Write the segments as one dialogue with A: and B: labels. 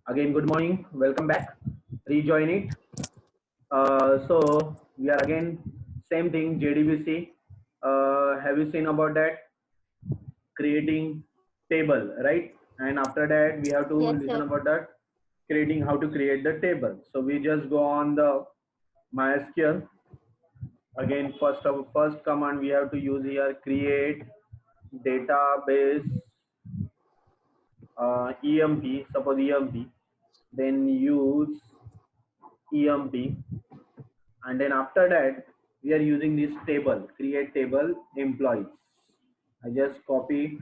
A: Again, good morning. Welcome back. Rejoin it. So we are again same thing. JDBC. Have you seen about that? Creating table, right? And after that, we have to
B: Yes,
A: listen
B: sir.
A: about that. Creating how to create the table. So we just go on the MySQL. Again, first command we have to use here. Create database EMP. Suppose EMP. Then use EMP, and then after that we are using this table, create table employees. I just copy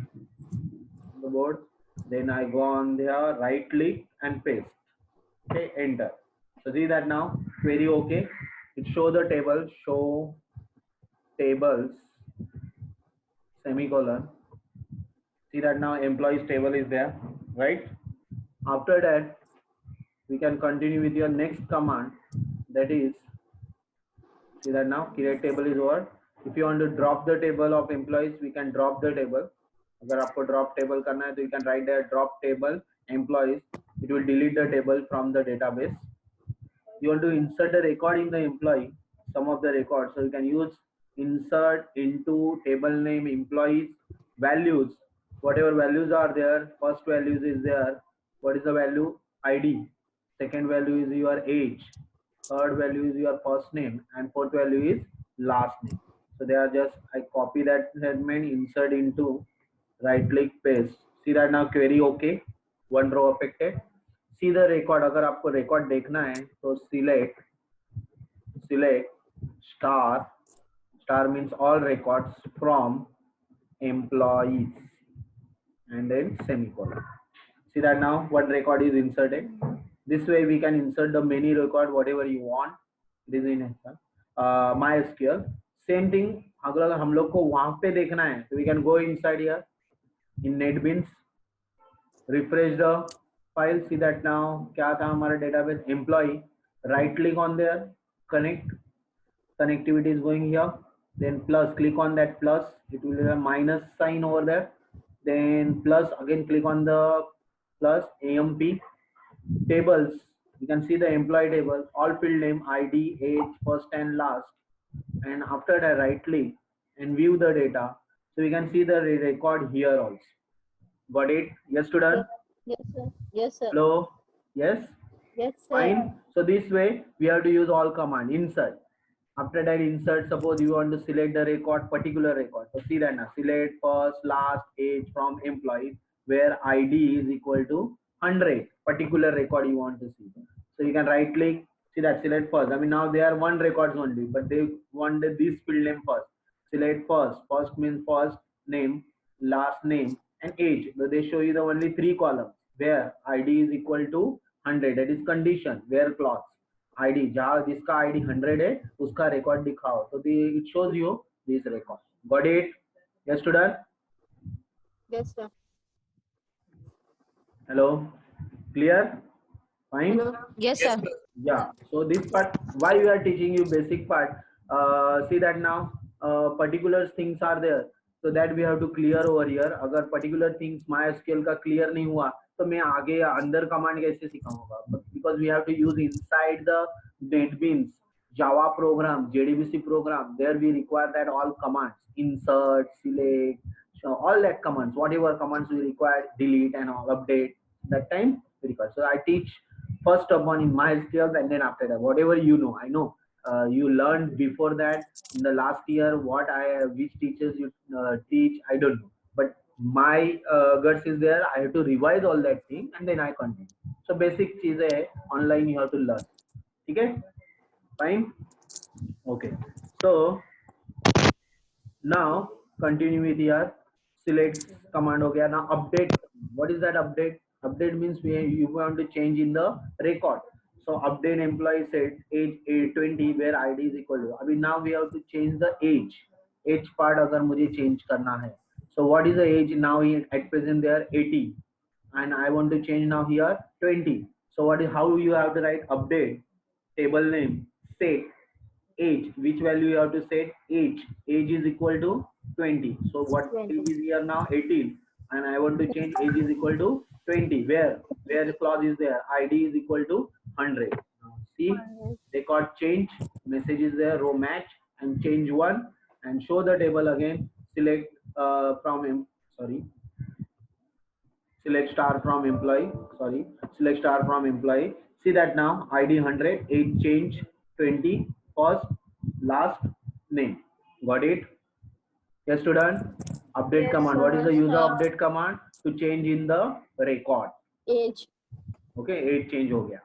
A: the board, then I go on there, right click and paste. Okay, enter. So see that now query. Okay, it show the table, show tables, semicolon. See that now employees table is there, right? After that we can continue with your next command, that is, see that now create table is over. If you want to drop the table of employees, we can drop the table. अगर आपको drop table करना है तो you can write there drop table employees. It will delete the table from the database. You want to insert a record in the employee, some of the records, so you can use insert into table name employees values. Whatever values are there, first values is there. What is the value? ID. Second value is your age. Third value is your first name, and fourth value is last name. So they are just, I copy that segment, insert into, right click paste. See that now query okay, one row affected. See the record. अगर आपको record देखना है तो select star means all records from employees, and then semicolon. See that now what record is inserted. This way we can insert the many record whatever you want. This is in MySQL. Same thing अगर हम लोग को वहां पे देखना है तो we can go inside here in NetBeans, refresh the file. See that now क्या था हमारा database employee. Right click on there, connect. Connectivity is going here. Then plus, click on that plus. It will be a minus sign over there. Then plus again, click on the plus AMP tables. You can see the employee table, all field name, ID, age, first and last. And after that, right click and view the data. So you can see the record here also. Got it? Yes, student?
B: Yes, sir. Yes, sir.
A: Hello? Yes?
B: Yes, sir.
A: Fine. So this way we have to use all command. Insert. After that, insert. Suppose you want to select the record, particular record. So see that now. Select first, last, age from employee, where ID is equal to 100. Particular record you want to see. So you can right click. See that. Select first. I mean now they are one records only, but they wanted this field name first. Select first. First means first name, last name, and age. So they show you the only three columns where ID is equal to 100. That is condition. Where clause. ID जहाँ जिसका ID 100 है उसका record दिखाओ तो it shows you this record. Got it? Yes student?
B: Yes, sir.
A: Hello? Clear? Fine?
B: Hello. Yes, sir.
A: Yeah, so this part why we are teaching you basic part. See that now particular things are there, so that we have to clear over here. अगर particular things MySQL का clear नहीं हुआ तो मैं आगे अंदर command कैसे सिखाऊंगा? Because we have to use inside the NetBeans Java program, JDBC program. There we require that all commands, insert, select, so all that commands, whatever commands we require, delete and all, update. That time we require. So I teach first of all in MySQL, and then after that whatever you know. I know you learned before that in the last year what which teachers you teach, I don't know, but my guts is there. I have to revise all that thing and then I continue. So basic चीजें है online you have to learn. ठीक है? Fine. Okay, so now continue with your select command. हो गया. Now update. What is that update? Update means you want to change in the record. So update employee said age 20 where ID is equal to. अभी now we have to change the age. Age part अगर मुझे change करना है. So what is the age now? At present they are 80, and I want to change now here 20. So what is, how you have to write update table name set age. Which value you have to set? Age is equal to 20. So what
B: 20.
A: age is here now? 18, and I want to change age is equal to 20. Where where clause is there, id is equal to 100. Now see, record change, message is there, row match, and change one, and show the table again. Select from him, sorry, select star from employee, sorry, select star from employee. See that now id 100, 8 change 20, first last name. Got it? Yes, student. Update
B: Yes,
A: command.
B: sir.
A: What is the
B: Yes,
A: use
B: sir.
A: of update command? To change in the record.
B: Age.
A: Okay, 8 change हो गया.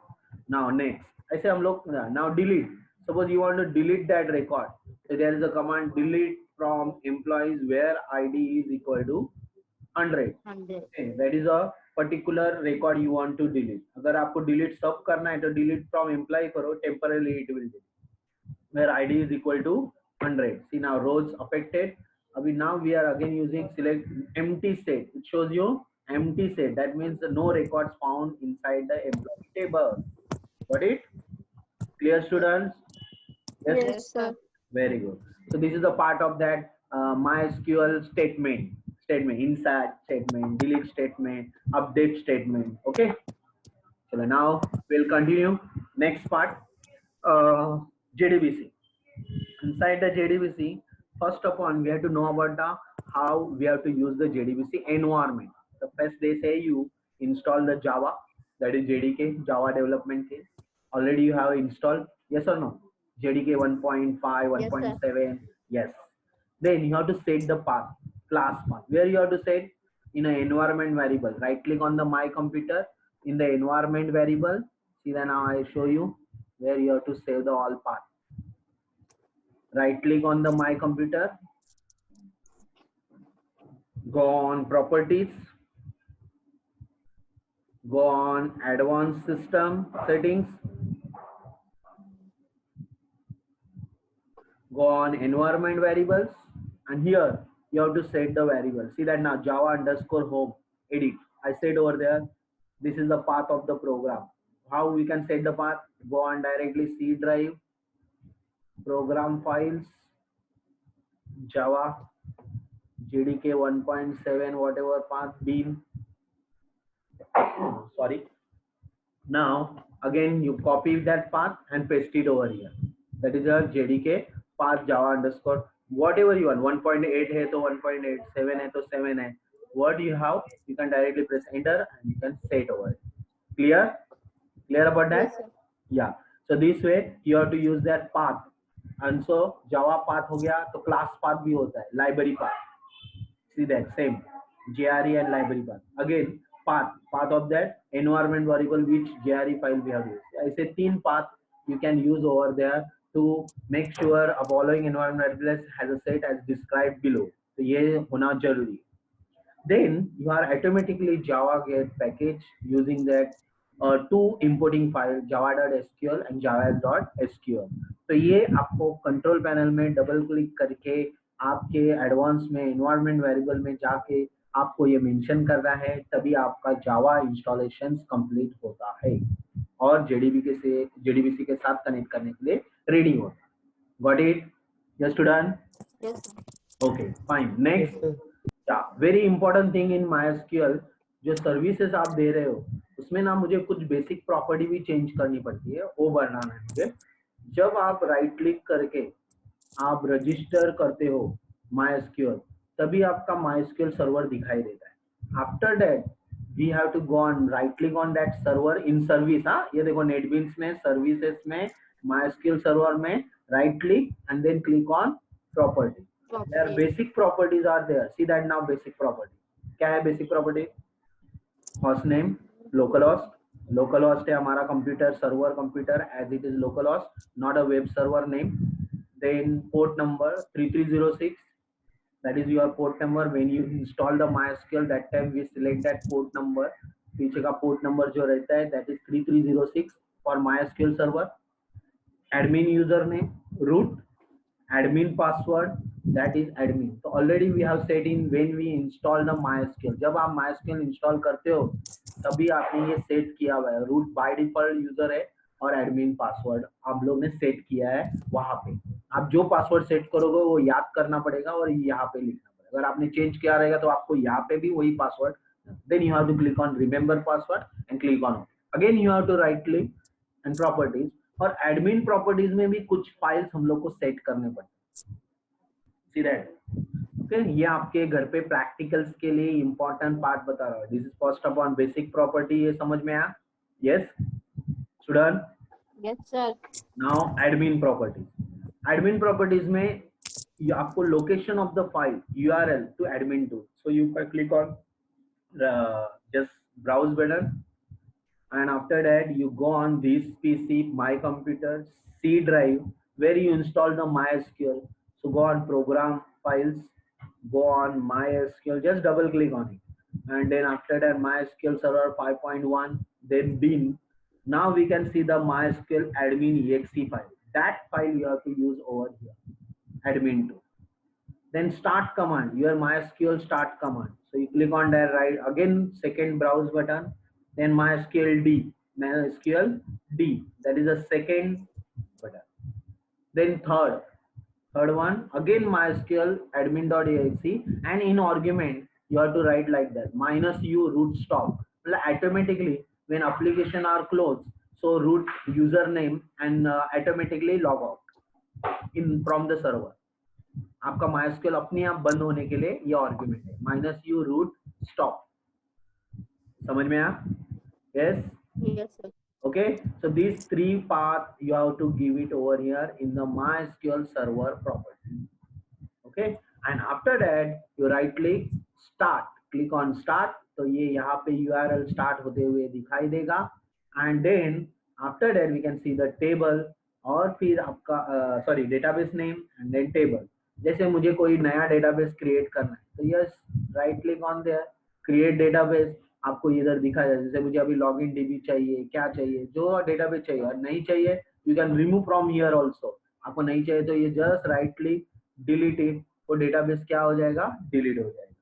A: Now next, ऐसे हम लोग now delete. Suppose you want to delete that record. So there is a command delete from employees where id is equal to 100.
B: 100.
A: Okay, that is a particular record you want to delete. अगर आपको delete सब करना है तो delete from employee करो. Temporarily it will delete. Where id is equal to 100. See now rows affected. Now we are again using select empty set. It shows you empty set. That means no records found inside the employee table. Got it? Clear, students? Yes.
B: Yes, sir.
A: Very good. So this is a part of that MySQL statement. Insert statement, delete statement, update statement. Okay. So now we'll continue. Next part, JDBC. Inside the JDBC, first of all, we have to know about the how we have to use the JDBC environment. The first they say you install the Java, that is JDK, Java Development Kit. Already you have installed, yes or no? JDK 1.5, 1.7, yes. Then you have to set the path, class path. Where you have to set? In an environment variable. Right click on the my computer, in the environment variable. See that now I show you where you have to save the all path. Right click on the my computer, go on properties, go on advanced system settings, go on environment variables, and here you have to set the variable. See that now java underscore home edit. I said over there, this is the path of the program. How we can set the path? Go on directly C drive, program files, Java, JDK 1.7, whatever path beam. Sorry. Now again you copy that path and paste it over here. That is a JDK path Java underscore whatever you want. 1.8 hai to 1.8, 7 hai to 7 hai. What you have, you can directly press enter and you can set over it. Clear? Clear about that?
B: Yes, sir.
A: Yeah. So this way you have to use that path. And so Java path हो गया तो class path भी होता है, library path. See that same JRE and library path. Again path of that environment variable which JRE file we have used. I say तीन path you can use over there to make sure a following environment variables has a set as described below. तो ये होना जरूरी. Then you are automatically Java get package using that two importing file java.sql and java.sql. तो ये आपको control panel में double click करके आपके एडवांस में एनवायरनमेंट वेरिएबल में जाके आपको ये मेंशन करना है, तभी आपका जावा इंस्टॉलेशन कंप्लीट होता है और जेडीबीसी के साथ कनेक्ट करने के लिए रेडी होता है. Got it? Yes student?
B: Yes, sir.
A: Okay fine. Next, very important thing in MySQL, जो सर्विसेज आप दे रहे हो उसमें ना मुझे कुछ बेसिक प्रॉपर्टी भी चेंज करनी पड़ती है, वो बनाना है मुझे. जब आप राइट क्लिक करके आप रजिस्टर करते हो MySQL, तभी आपका MySQL सर्वर दिखाई देता है. After that we have to go on right click on that server in service. हाँ, ये देखो नेटबीन्स में सर्विसेज में MySQL सर्वर में right click and then click on property. Their basic properties are there. See that now basic property. क्या है basic property? Host name, localhost. Localhost है हमारा computer, server computer as it is localhost, not a web server name. Then port number 3306. That is your port number. When you install the MySQL, that time we select that port number. पीछे का port number जो रहता है that is 3306 for MySQL server. Admin username, root, admin password, that is admin. So already we have set in when we install the MySQL. जब आप MySQL install करते हो तभी आपने ये सेट किया हुआ है. रूट बाय डिफॉल्ट यूजर है और एडमिन पासवर्ड आप लोग ने सेट किया है. वहां पे आप जो पासवर्ड सेट करोगे वो याद करना पड़ेगा और यहाँ पे लिखना पड़ेगा. अगर आपने चेंज किया रहेगा तो आपको यहाँ पे भी वही password Then you have to click on remember password and click on OK. Again you have to right click and properties, और admin properties में भी कुछ files हम लोग को set करने पड़ते हैं. See that? Okay, ये आपके घर पे प्रैक्टिकल्स के लिए इंपॉर्टेंट पार्ट बता रहा हूँ. This is first upon basic property. ये समझ में आया? Yes student.
B: Yes, sir.
A: Now admin properties. Admin properties में ये आपको location of the file URL to admin to. So you can click on just browse button, and after that you go on this PC, my computer, C drive, where you install the MySQL. So go on program files, go on MySQL, just double click on it, and then after that MySQL server 5.1, then bin. Now we can see the MySQL admin exe file. That file you have to use over here, admin 2. Then start command, your MySQL start command. So you click on that, right? Again, second browse button, then MySQL D, MySQL D. That is the second button. Then third one, again MySQL admin.exe, and in argument you have to write like that, -u root stop. Automatically when application are closed, so root username and automatically log out in from the server. आपका MySQL अपने आप बंद होने के लिए ये argument है, -u root stop. समझ में आया? Yes.
B: Yes, sir.
A: Okay, so these three paths you have to give it over here in the MySQL server property. Okay, and after that you right click start, click on start. तो ये यहाँ पे URL start होते हुए दिखाई देगा, and then after that we can see the table, और फिर आपका sorry database name and then table. जैसे मुझे कोई नया डेटाबेस क्रिएट करना है तो yes right click on their, create database. आपको इधर दिखाया जाए, जैसे मुझे अभी लॉगिन डीबी चाहिए, क्या चाहिए, जो डेटाबेस चाहिए, और नहीं चाहिए you can remove from here also. आपको नहीं चाहिए तो ये just right click delete it, वो डेटाबेस क्या हो जाएगा, डिलीट हो जाएगा.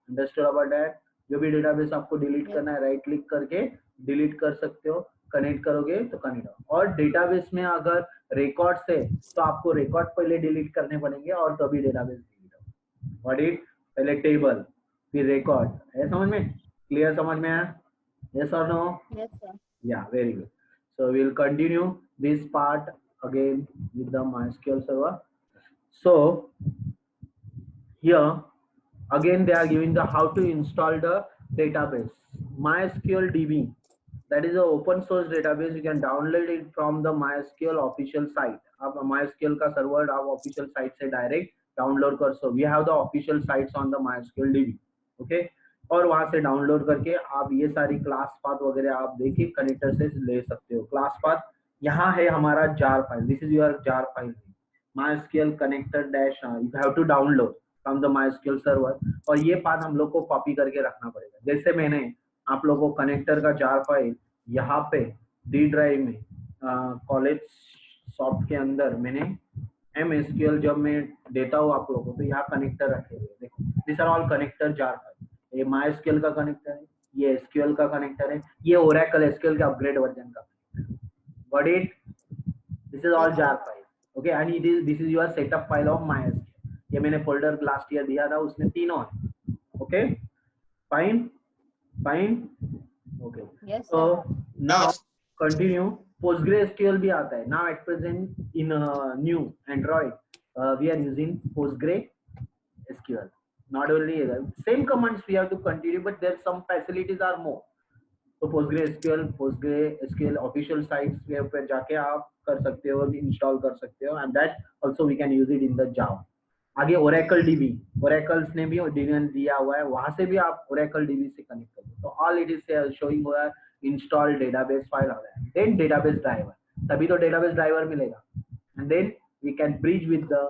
A: Understood about that? जो भी डेटाबेस आपको डिलीट करना है राइट क्लिक करके डिलीट कर सकते हो. कनेक्ट करोगे तो कनेक्ट हो. और डेटाबेस में अगर रिकॉर्ड है तो आपको रिकॉर्ड पहले डिलीट करने पड़ेंगे और तभी डेटाबेस डिलीट होगा. What it? पहले टेबल फिर रिकॉर्ड. है समझ में? क्लियर? समझ में आया? यस और no?
B: Yes, sir.
A: Yeah, very good. So we'll continue this part again with the MySQL server. So here again they are giving the how to install the database. MySQL DB, that is an open source database. You can download it from the MySQL official site. आप MySQL का server आप official site से direct download कर सकते हो. We have the official sites on the MySQL DB. Okay, और वहां से डाउनलोड करके आप ये सारी क्लास पाथ वगैरह आप देखिए कनेक्टर से ले सकते हो. क्लास पाथ यहाँ है हमारा jar file. This is your jar file, MySQL connector dash you have to download from the MySQL server. और ये पाथ हम लोग को कॉपी करके रखना पड़ेगा. जैसे मैंने आप लोगों को कनेक्टर का जार फाइल यहाँ पे डी ड्राइव में कॉलेज सॉफ्ट के अंदर मैंने MSQL जब मैं देता हूँ आप लोगों को तो यहाँ कनेक्टर रखे हुए. देखो this are all connector jar file. ये MySQL का कनेक्टर है, ये SQL का कनेक्टर है, ये Oracle SQL का अपग्रेड वर्जन का. Got it? This is all jar file. Okay, and this is your setup file of MySQL. ये मैंने फोल्डर लास्ट ईयर दिया था, उसमें तीनों है. Okay, fine, fine. Okay.
B: Yes,
A: So
B: sir.
A: now continue. PostgreSQL भी आता है. Now at present in new Android we are using PostgreSQL. Not only same commands we have to continue, but there some facilities are more. तो PostgreSQL official sites पे जाके आप कर सकते हो, इंस्टॉल कर सकते हो, and that also we can use it in the Java. आगे Oracle DB, Oracles ने भी DB दिया हुआ है, वहां से भी आप Oracle DB से कनेक्ट करो. तो all it is showing हुआ install database file हो रहा है. Then database driver, तभी तो database driver मिलेगा. And then we can bridge with the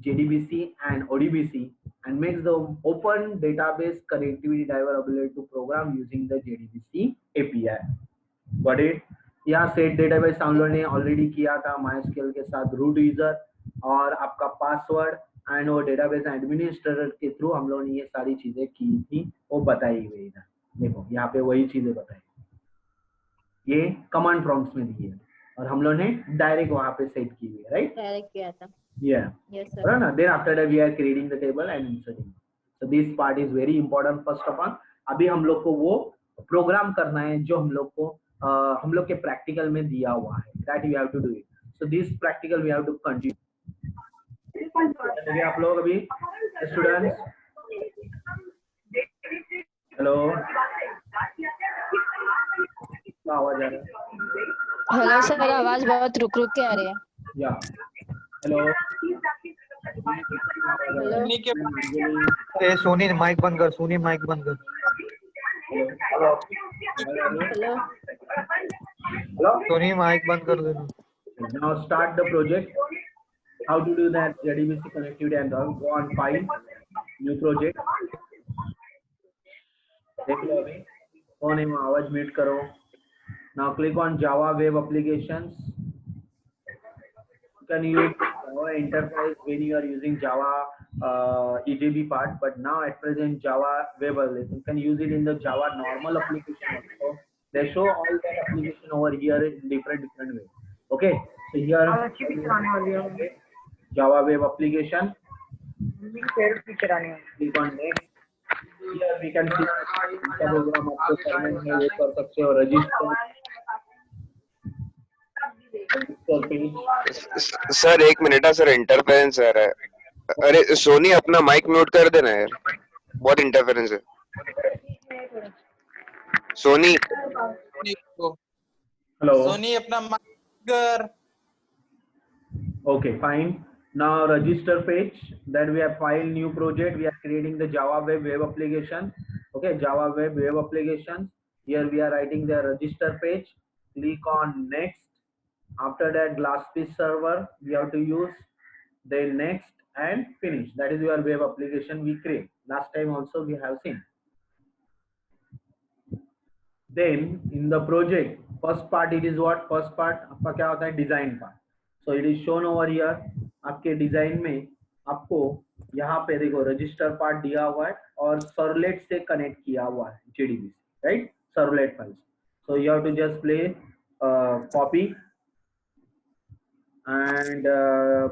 A: JDBC and ODBC and makes the open database connectivity driver ability to program using the JDBC API. Got it? यहाँ set database हम लोगों ने already किया था MySQL के साथ root user और आपका पासवर्ड एंड वो डेटाबेस एडमिनिस्ट्रेटर के थ्रू हम लोगों ने ये सारी चीजें की थी, वो बताई हुई इधर. देखो यहाँ पे वही चीजें बताई, ये कमांड प्रॉम्प्ट्स में दी है और हम लोगों ने डायरेक्ट वहां पे सेट की हुई है. राइट?
B: Direct किया था.
A: Yeah.
B: Yes,
A: Right?
B: sir.
A: Then after that we are creating the table and inserting. So this part is very important first of all. अभी हम लोग को वो प्रोग्राम करना है जो हम लोग के प्रैक्टिकल में दिया हुआ है, that you have to do it. So this practical we have to continue. चलिए आप लोग अभी स्टूडेंट्स, हेलो, आवाज आ रहा है?
B: हेलो सर, आवाज बहुत रुक रुक के आ रही है.
A: या हेलो,
B: हेलो
C: ए सोनी माइक बंद कर, सोनी माइक बंद कर.
A: हेलो,
B: हेलो
C: सोनी माइक बंद कर देना.
A: now start the project. How to do that? JDBC connectivity and all. Go on file, new project. देख लो अभी कौन है, आवाज म्यूट करो. Now click on Java Web Applications. You can use Java interface when you are using Java EJB part, but now at present Java Web Application. You can use it in the Java normal application also. They show all that application over here in different ways. Okay, so here Java Web Application. Click on next. Here we can see program आपको करने में वो कर सकते हो. Register
D: sir एक minute है sir, interference आ रहा है. अरे सोनी अपना माइक म्यूट कर देना यार, बहुत इंटरफेरेंस है. सोनी
A: हेलो,
E: सोनी अपना माइक कर.
A: okay, fine. Now register page that we have filed new project. We are creating the Java web application. Okay, Java web application. Here we are writing the register page. Click on next. After that, Glassfish server we have to use. Then next and finish. That is your web application we create. Last time also we have seen. Then in the project, first part it is what? First part आपका क्या होता है? Design part. So it is shown over here. आपके design में आपको यहाँ पे देखो रजिस्टर पार्ट दिया हुआ है और सर्वलेट से कनेक्ट किया हुआ है JDBC, right? Servlet files. So you have to just play copy and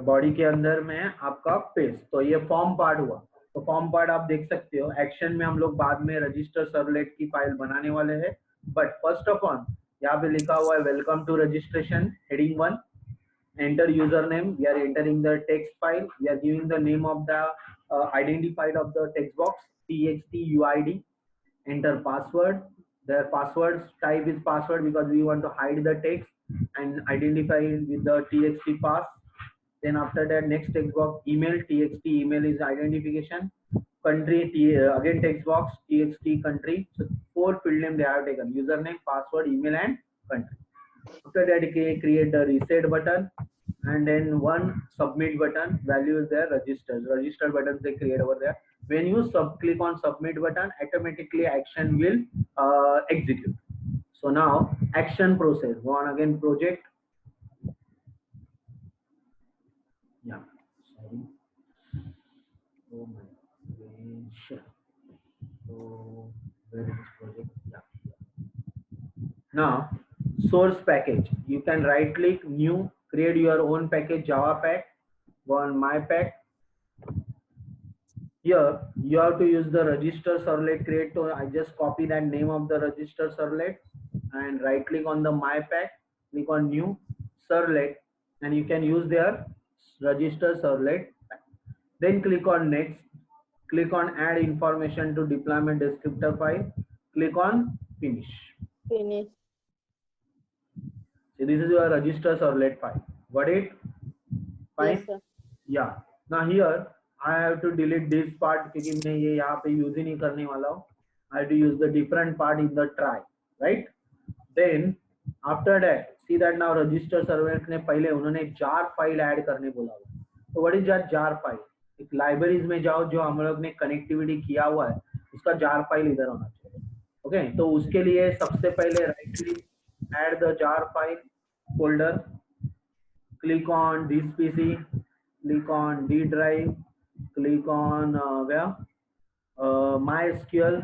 A: body के अंदर में आपका पेस्ट. तो ये फॉर्म पार्ट हुआ. तो फॉर्म पार्ट आप देख सकते हो. एक्शन में हम लोग बाद में रजिस्टर सर्वलेट की फाइल बनाने वाले हैं. बट फर्स्ट ऑफ ऑल यहाँ पे लिखा हुआ है welcome to registration, heading 1. Enter username. We are entering the text file. We are giving the name of the identified of the text box, txt uid. Enter password. The password type is password because we want to hide the text and identify it with the txt pass. Then after that, next text box, email. Txt email is identification. Country, again text box, txt country. So 4 field name they have taken: username, password, email, and country. After that, create the reset button and then one submit button. Value is there, register buttons they create over there. When you click on submit button, automatically action will execute. So now action process. Go on again project. Yeah, sorry. Oh my gosh. So where is project? Yeah. Now source package. You can right click new, create your own package, Java pack. Go on my pack. Here you have to use the register servlet create. So I just copy that name of the register servlet and right click on the my pack, click on new servlet, and you can use their register servlet. Then click on next, click on add information to deployment descriptor file, click on finish.
B: finish.
A: So this is your register servlet file. Got it? Fine.
B: Yes sir.
A: Yeah. Now here I have to delete this part क्योंकि मैं ये यहाँ पे use ही नहीं करने वाला हूँ. I have to use the different part in the try, right? Then after that, see that now register servlet ने पहले उन्होंने jar file add करने बोला हुआ. तो what is that jar file? एक लाइब्रेरीज में जाओ, जो हम लोग ने कनेक्टिविटी किया हुआ है उसका jar file इधर होना चाहिए. ओके, तो उसके लिए सबसे पहले right click, add the jar file folder, click on this PC, click on D drive, click on where MySQL.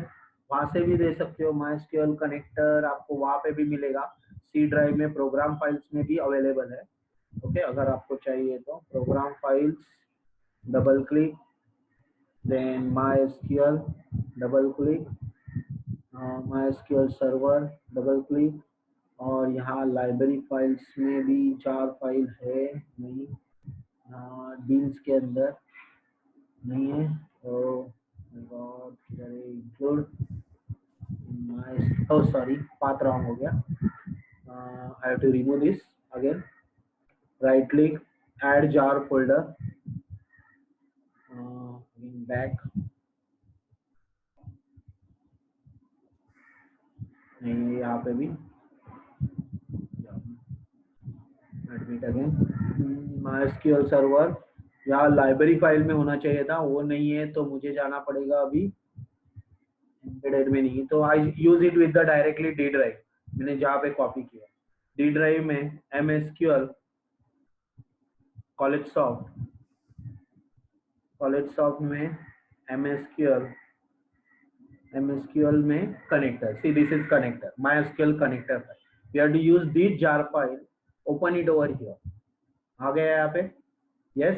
A: वहां से भी दे सकते हो. MySQL कनेक्टर आपको वहां पे भी मिलेगा. C ड्राइव में प्रोग्राम फाइल्स में भी अवेलेबल है. ओके, अगर आपको चाहिए तो program files, double click, then MySQL, double click, MySQL server, double click, और यहाँ लाइब्रेरी फाइल्स में भी 4 फाइल है नहीं, बीन्स के अंदर नहीं है, तो include oh sorry, path wrong हो गया. I have to remove this again. Right click, add jar folder, again back, नहीं यहाँ पे भी admit again. MySQL server यहाँ लाइब्रेरी फाइल में होना चाहिए था, वो नहीं है, तो मुझे जाना पड़ेगा अभी एम्बेडेड में नहीं, तो I use it with the directly D drive. मैंने जहाँ पे कॉपी किया डी ड्राइव में MySQL कॉलेज सॉफ्ट में MySQL में connector. See this is connector, MySQL connector. We have to use this jar file, open it over here. आ गया यहाँ पे? Yes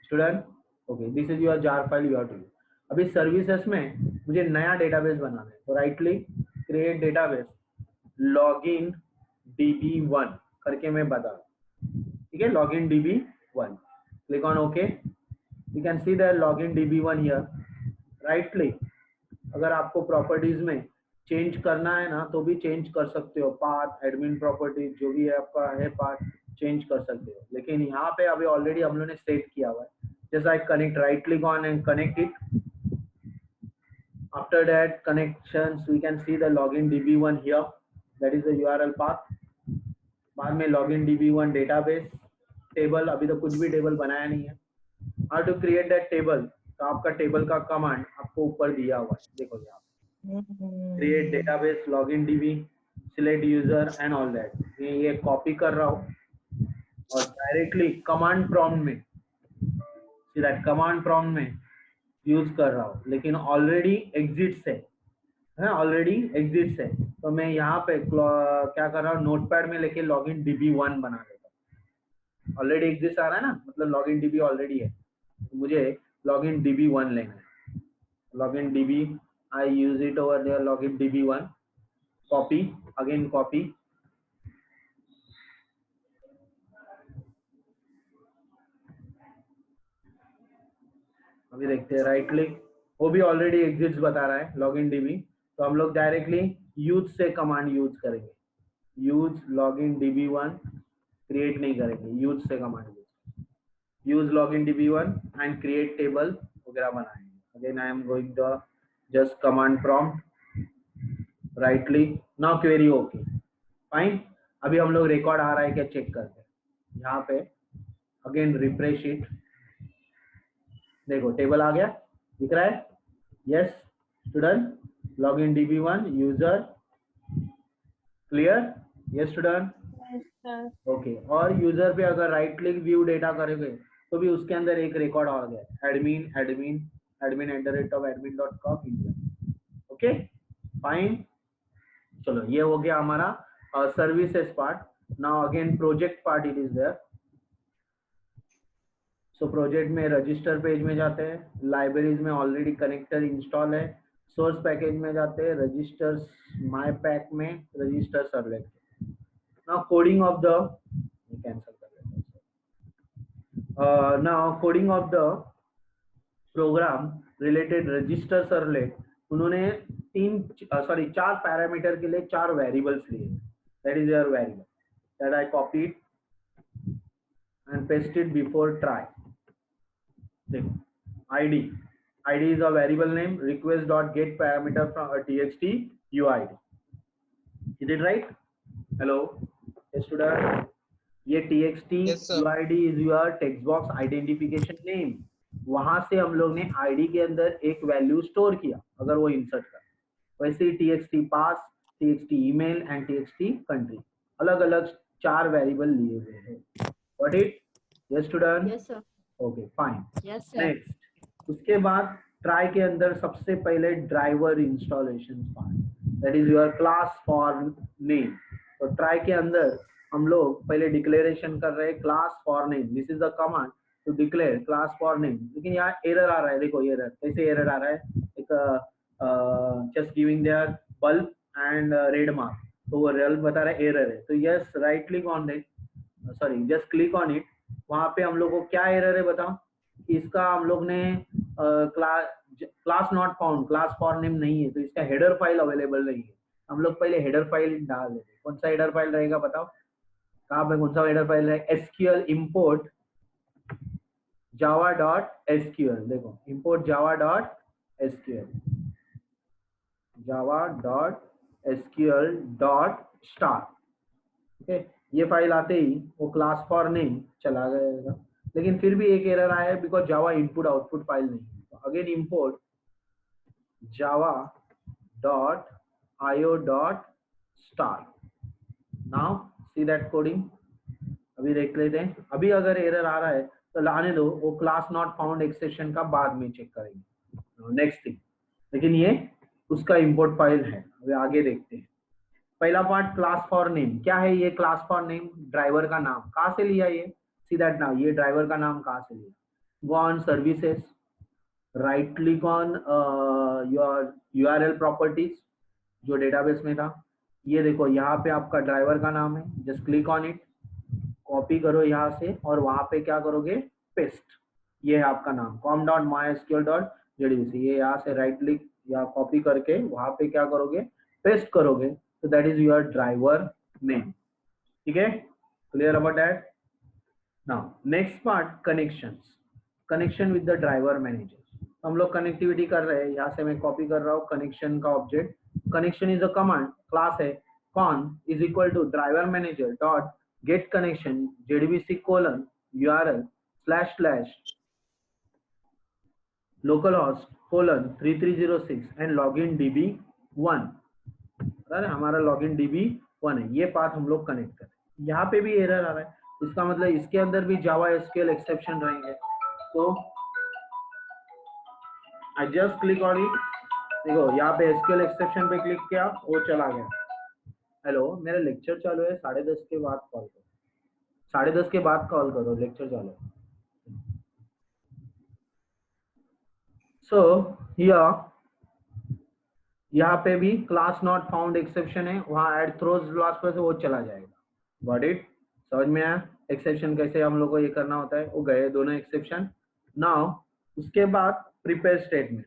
A: student, okay, this is your jar file you have to use. अभी services में मुझे नया database बनाना है, तो right click, create database, login db1 करके मैं बता, ठीक है, login db1, click on okay. You can see the login db1 here. Right click, अगर आपको प्रॉपर्टीज में चेंज करना है ना तो भी चेंज कर सकते हो, पाथ, एडमिन प्रॉपर्टीज, जो भी है आपका है पाथ, चेंज कर सकते हो. लेकिन यहाँ पे अभी ऑलरेडी हम लोगों ने सेट किया हुआ है. Just I connect, right click on and connect it. After that connections, we can see the login db1 here, that is the URL path. बाद में login db1 database table, अभी तो कुछ भी टेबल बनाया नहीं है. How to create that table? तो आपका टेबल का कमांड आपको ऊपर दिया हुआ है, देखो यहाँ create database, login db, select user and all that. ये कॉपी कर रहा हूँ और डायरेक्टली कमांड प्रॉम्प्ट में, see that कमांड प्रॉम्प्ट में यूज कर रहा हूँ, लेकिन ऑलरेडी एग्जिट से है, ऑलरेडी एग्जिट से. तो मैं यहाँ पे क्या कर रहा हूँ, नोटपैड में लेके लॉगिन db1 बना देता हूँ. ऑलरेडी एग्जिट आ रहा है ना, मतलब लॉगिन db ऑलरेडी है, तो मुझे लॉगिन db1 लेना है. Login db, I use it over there, login db1, copy, again copy, अभी देखते हैं. राइट क्लिक, वो भी ऑलरेडी एग्जिट्स बता रहा है लॉगिन db, तो हम लोग डायरेक्टली यूज से कमांड यूज करेंगे. यूज लॉगिन db1, क्रिएट नहीं करेंगे, यूज से command use login db1 and create table वगैरह बनाएंगे. Again I am going the just command prompt, right click, now query okay, fine. अभी हम लोग रिकॉर्ड आ रहा है क्या चेक करते हैं. यहाँ पे अगेन रिफ्रेश इट, देखो टेबल आ गया, दिख रहा है. Yes student, login db1 user, clear? Yes student, okay. और यूजर पे अगर राइट क्लिक व्यू डेटा करोगे तो भी उसके अंदर एक रिकॉर्ड आ गया, admin@admin.com इंडिया. ओके फाइन, चलो ये हो गया हमारा services part. Now again project part it is there. So project में रजिस्टर पेज में जाते हैं, लाइब्रेरीज में ऑलरेडी कनेक्टर इंस्टॉल है, सोर्स पैकेज में जाते हैं, रजिस्टर्स माय पैक में register servlet. Now coding of the, cancel कर देते हैं. Now coding of the program related register servlet, उन्होंने 4 पैरामीटर के लिए 4 वेरिएबल्स लिए. That is your variable that I copied and paste it before try. देखो id is a variable name, request dot get parameter from a txt uid. Is it right? Hello yes student, ये txt
E: Yes, sir.
A: uid is your text box identification name. वहां से हम लोग ने id के अंदर एक वैल्यू स्टोर किया, अगर वो इंसर्ट कर, वैसे ही txt pass, txt email and txt country, अलग अलग 4 वेरिएबल लिए हुए हैं. Got it? Yes student?
B: Yes sir.
A: Okay fine.
B: Yes sir.
A: Next, उसके बाद ट्राई के अंदर सबसे पहले driver installation part, that is your class for name. तो ट्राई के अंदर हम लोग पहले डिक्लेरेशन कर रहे हैं class for name. This is the command to declare class for name. लेकिन यहाँ एरर आ रहा है, देखो एरर, कैसे एरर आ रहा है, एक just giving their bulb and red mark, तो वो रेल बता रहा है एरर है, तो yes right click on it, sorry just click on it. वहां पे हम लोग को क्या एरर है बताओ, इसका हम लोग ने class not found, class for name नहीं है, तो इसका हेडर फाइल अवेलेबल नहीं है। हम लोग पहले हेडर फाइल डाल देते, कौन सा हेडर फाइल रहेगा बताओ, कहाँ पे कौन सा हेडर फाइल है, SQL import java.sql, देखो import java.sql, java.sql.star, ओके। ये फाइल आते ही वो क्लास फॉर नेम चला जाएगा, लेकिन फिर भी एक एरर आया है because Java input output file नहीं है, तो again import java.io.star। Now see that coding, अभी देख लेते हैं। अभी अगर एरर आ रहा है तो लाने दो, वो क्लास नॉट फाउंड एक्सेप्शन का बाद में चेक करेंगे, नेक्स्ट थिंग। लेकिन ये उसका इंपोर्ट फाइल है, अभी आगे देखते हैं। पहला पार्ट क्लास फॉर नेम, क्या है ये क्लास फॉर नेम, ड्राइवर का नाम, कहाँ से लिया ये, सी दैट नाउ, ये ड्राइवर का नाम कहाँ से लिया, go on services, right click on your URL properties जो डेटाबेस में था, ये देखो यहाँ पे आपका ड्राइवर का नाम है, just click on it, copy करो यहाँ से और वहां पे क्या करोगे, पेस्ट, ये है आपका नाम com.mysql.jdbc, ये यहाँ से राइट क्लिक या कॉपी करके वहां पे क्या करोगे, पेस्ट करोगे, तो that is your driver name, ठीक है, clear about that. Now next part connections, connection with the driver manager. हम लोग कनेक्टिविटी कर रहे हैं, यहाँ से मैं कॉपी कर रहा हूँ कनेक्शन का object, connection is a command, class है con is equal to driver manager dot get connection jdbc colon url / localhost colon 3306 and login db1, हमारा लॉगिन db1 है, ये पाथ हम लोग कनेक्ट करें। यहाँ पे भी एरर आ रहा है, इसका मतलब इसके अंदर भी जावा SQL एक्सेप्शन रहेंगे, तो I just click on it, देखो यहाँ पे SQL एक्सेप्शन पे क्लिक किया, वो चला गया। हेलो, मेरा लेक्चर चालू है, 10:30 के बाद कॉल करो, 10:30 के बाद कॉल करो, लेक्चर चालू है। सो यहाँ पे भी क्लास नॉट फाउंड एक्सेप्शन है, वहाँ ऐड थ्रोज क्लास पर से वो चला जाएगा। गॉट इट, समझ में आया एक्सेप्शन कैसे हम लोग को ये करना होता है, वो गए दोनों एक्सेप्शन। नाउ उसके बाद प्रिपेयर स्टेटमेंट,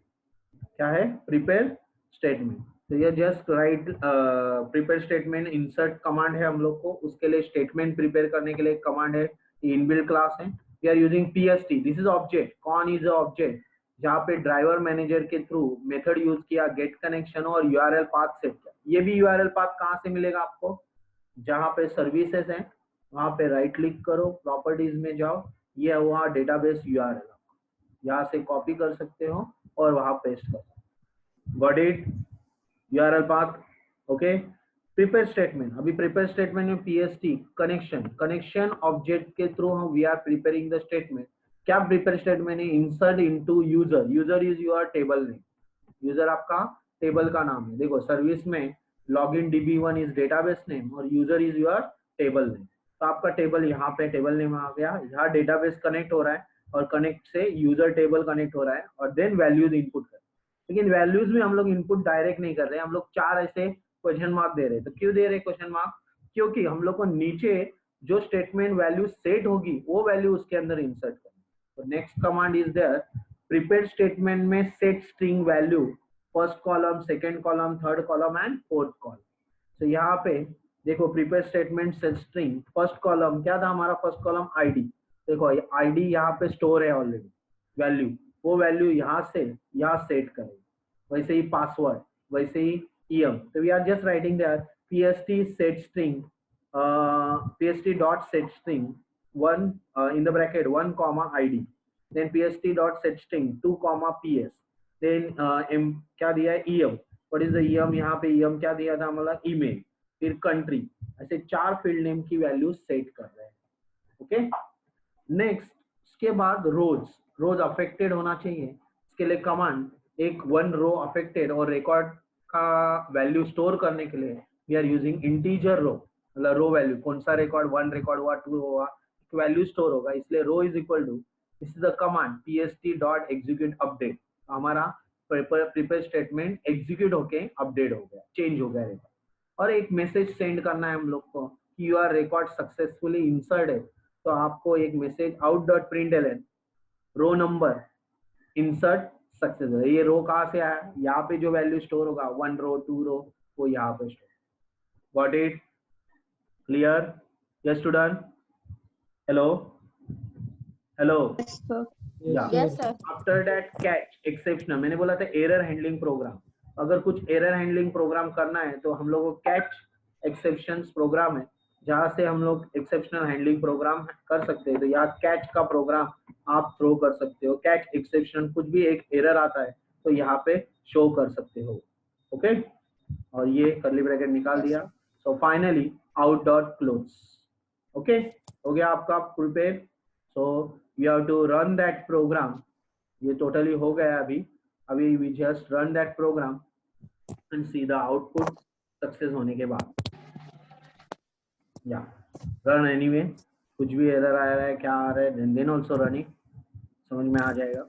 A: क्या है प्रिपेयर स्टेटमेंट, तो ये just right prepare statement insert command है हम लोग को, उसके लिए स्टेटमेंट प्रिपेयर करने के लिए कमांड है, इनबिल्ट क्लास है, we are using PST, this is object, con is object, जहाँ पे ड्राइवर मैनेजर के थ्रू मेथड यूज किया, गेट कनेक्शन और URL पाथ सेट किया। ये भी URL पाथ कहाँ से मिलेगा आपको, जहाँ पे सर्विसेज है वहां पे राइट क्लिक करो, प्रॉपर्टीज में जाओ, ये वहाँ डेटाबेस URL, यहाँ से कॉपी कर सकते हो और वहां पेस्ट कर सकते हो। Got it, URL path, okay. Prepare statement, अभी प्रिपेयर स्टेटमेंट में PST कनेक्शन, कनेक्शन ऑब्जेक्ट के थ्रू हम we are preparing the statement. क्या प्रिपेयर स्टेटमेंट है, insert into user, user is your table name, user आपका टेबल का नाम है, देखो सर्विस में login db1 is database name और user is your table name, तो आपका टेबल यहाँ पे टेबल नेम आ गया, यहाँ डेटाबेस कनेक्ट हो रहा है और कनेक्ट से यूजर टेबल कनेक्ट हो रहा है और देन वैल्यूज इनपुट कर, लेकिन वैल्यूज में हम लोग इनपुट डायरेक्ट नहीं कर रहे, हम लोग 4 ऐसे क्वेश्चन मार्क दे रहे हैं। तो क्यों दे रहे क्वेश्चन मार्क, क्योंकि हम लोग को नीचे जो स्टेटमेंट वैल्यू सेट होगी वो वैल्यू उसके अंदर इंसर्ट करना। तो next command is there, prepare statement में set string value first column, second column, third column and fourth column. तो यहाँ पे देखो prepare statement set string, first column क्या था हमारा, फर्स्ट कॉलम ID, देखो ID यहाँ पे स्टोर है ऑलरेडी वैल्यू, वो वैल्यू यहाँ से यहाँ सेट करेंगे, वैसे ही पासवर्ड, वैसे ही EM, तो we are just writing there PST set string PST dot set string 1 in the bracket 1 comma ID, then PST dot set string 2 comma PS, then क्या दिया है EM, what is the EM, यहाँ पे EM क्या दिया था हमारा, email, फिर कंट्री, ऐसे 4 फील्ड नेम की वैल्यू सेट कर रहे हैं, ओके। नेक्स्ट इसके बाद रोज, रोज अफेक्टेड होना चाहिए, इसके लिए कमांड, एक 1 रो अफेक्टेड और रिकॉर्ड का वैल्यू स्टोर करने के लिए वी आर यूजिंग इंटीजर रो, मतलब रो वैल्यू कौन सा रिकॉर्ड, 1 रिकॉर्ड हुआ, 2 हुआ, वैल्यू स्टोर होगा, इसलिए row is equal to, this is the command PST dot execute update, हमारा प्रीपेयर स्टेटमेंट एग्जीक्यूट होके अपडेट हो गया, चेंज हो गया रिकॉर्ड, और एक मैसेज सेंड करना है हम लोग को कि यूर रिकॉर्ड सक्सेसफुली इंसर्टेड। तो आपको एक message out dot println row number insert success. ये रो कहाँ से आया, यहाँ पे जो वैल्यू स्टोर होगा 1 रो 2 रो वो यहाँ पे store. Got it? Clear? Yes student? Hello hello
C: Yes,
B: Yes,
C: sir.
B: sir.
A: After that catch exceptional, मैंने बोला था एरर हैंडलिंग प्रोग्राम। अगर कुछ एरर हैंडलिंग प्रोग्राम करना है तो हम लोग को कैच एक्सेप्शंस प्रोग्राम है जहां से हम लोग एक्सेप्शनल हैंडलिंग प्रोग्राम कर सकते हैं। तो यहाँ कैच का प्रोग्राम आप थ्रो कर सकते हो। कैच एक्सेप्शन, कुछ भी एक एरर आता है तो यहाँ पे शो कर सकते हो। ओके, और ये कर्ली ब्रैकेट निकाल दिया। So finally out dot close. Okay, हो गया आपका prepare. So you have to run that program. ये टोटली हो गया अभी we just run that program and see the output success होने के बाद। या रन एनीवे, कुछ भी एरर आ रहा है क्या आ रहा है देन ऑल्सो रनिंग, समझ में आ जाएगा।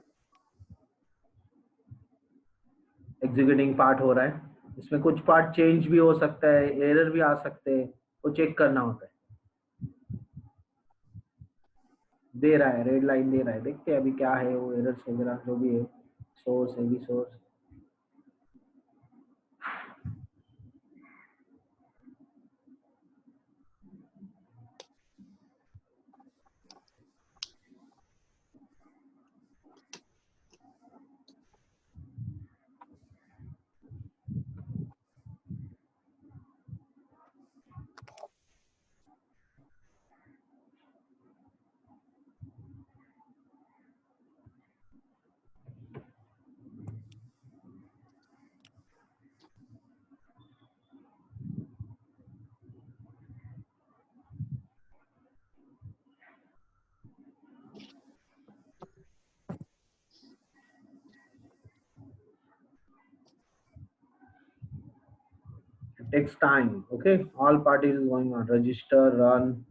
A: एग्जीक्यूटिंग पार्ट हो रहा है, इसमें कुछ पार्ट चेंज भी हो सकता है, एरर भी आ सकते हैं, वो चेक करना होता है। दे रहा है, रेड लाइन दे रहा है, देखते हैं अभी क्या है वो एरर्स वगैरह जो भी है। सोर्स है भी source, takes time. Okay, all parties is going on, register, run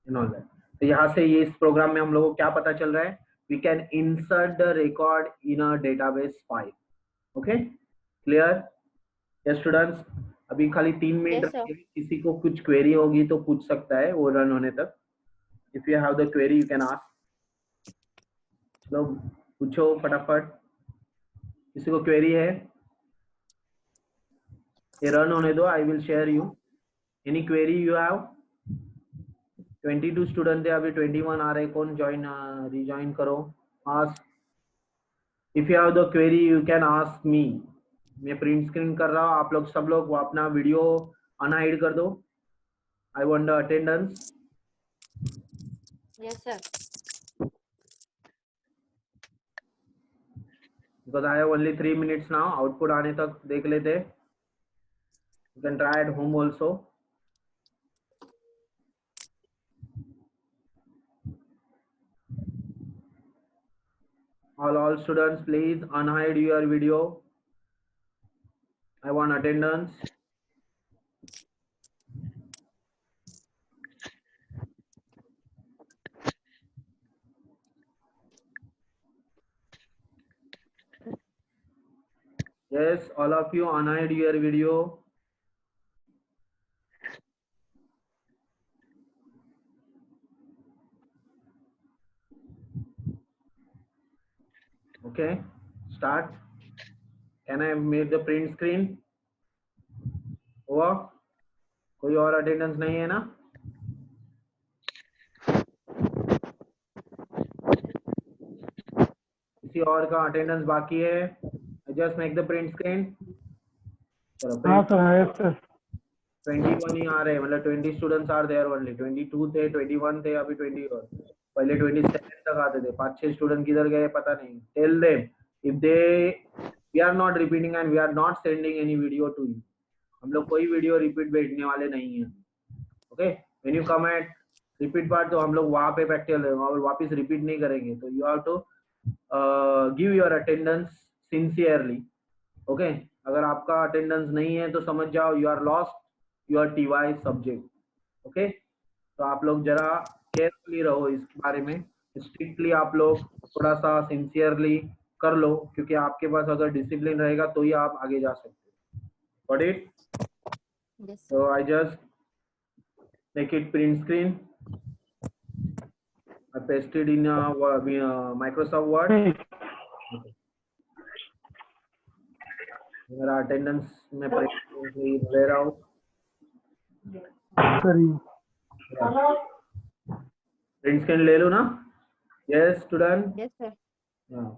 A: and all that. तो यहाँ से ये इस प्रोग्राम में हम लोगों को क्या पता चल रहा है, we can insert the record in a database file. Okay, clear? Yes students, अभी खाली 3 मिनट
B: Yes, sir.
A: किसी को कुछ क्वेरी होगी तो पूछ सकता है वो रन होने तक। If you have the query you can ask. चलो पूछो फटाफट, किसी को क्वेरी है? ये रन होने दो, I will share you. Any query you have? 22 student है, अभी 21 आ रहे, कौन ज्वाइन रिज्वाइन करो। Ask if you have the query you can ask me. मैं प्रिंट स्क्रीन कर रहा हूँ, आप लोग सब लोग अपना वीडियो अनहाइड कर दो। I want the attendance.
B: Yes, sir.
A: Because I have only 3 minutes now, output आने तक देख लेते। You can try at home also. All students please unhide your video. I want attendance. Yes, all of you unhide your video. Okay, start. Can I make the print screen? हुआ? कोई और attendance नहीं है ना? किसी और का attendance बाकी है? Just make the print screen. चलो print. 21 ही आ रहे हैं, मतलब 20 स्टूडेंट्स आर देयर ओनली। 22 थे, 21 थे, अभी 20 और पहले 27 तक आते थे। 5-6 स्टूडेंट किधर गए पता नहीं। Tell them if they we are not repeating and we are not sending any video to you. हम लोग कोई वीडियो रिपीट भेजने वाले नहीं है। Okay, when you come at repeat part तो हम लोग वहां पे प्रैक्टिकल और वापस रिपीट नहीं करेंगे। तो you have to give your attendance sincerely. Okay, अगर आपका अटेंडेंस नहीं है तो समझ जाओ you are lost your TY subject. Okay, तो आप लोग जरा केयरफुली रहो इस बारे में, स्ट्रिक्टली आप लोग थोड़ा सा सिंसियरली कर लो, क्योंकि आपके पास अगर डिसिप्लिन रहेगा तो ही आप आगे जा सकते हो। Got it?
B: Yes, sir.
A: So I just make it print screen. I pasted in Microsoft Word. Okay. मेरा अटेंडेंस में ले रहा हूँ। प्रिंट स्क्रीन ले लो ना? Yes, student.
B: Yes, sir.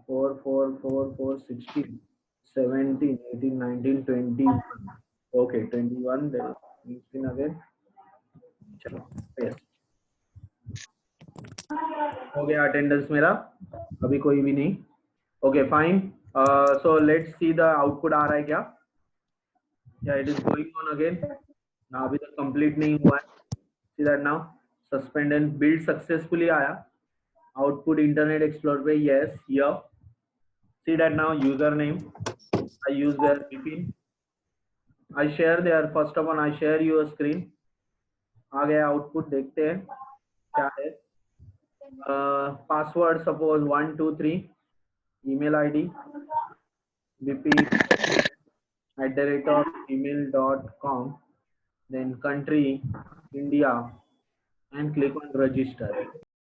A: 4, 4, 4, 4, 16, 17, 18, 19, 20. Okay, 21. Then print screen again. चलो, yes. हो गया अटेंडेंस मेरा, अभी कोई भी नहीं। Okay fine, so let's see the output आ रहा है क्या? या it is going on again ना? अभी तक कंप्लीट नहीं हुआ है। See that now suspend and build successfully आया आउटपुट इंटरनेट एक्सप्लोरर पे। Yes, here see that now user name I use there Vipin, I share there, first of all I share your screen. आ गया output, देखते हैं क्या है। Password suppose 1 2 3, email id vp@gmail.com, then country India, and click on register.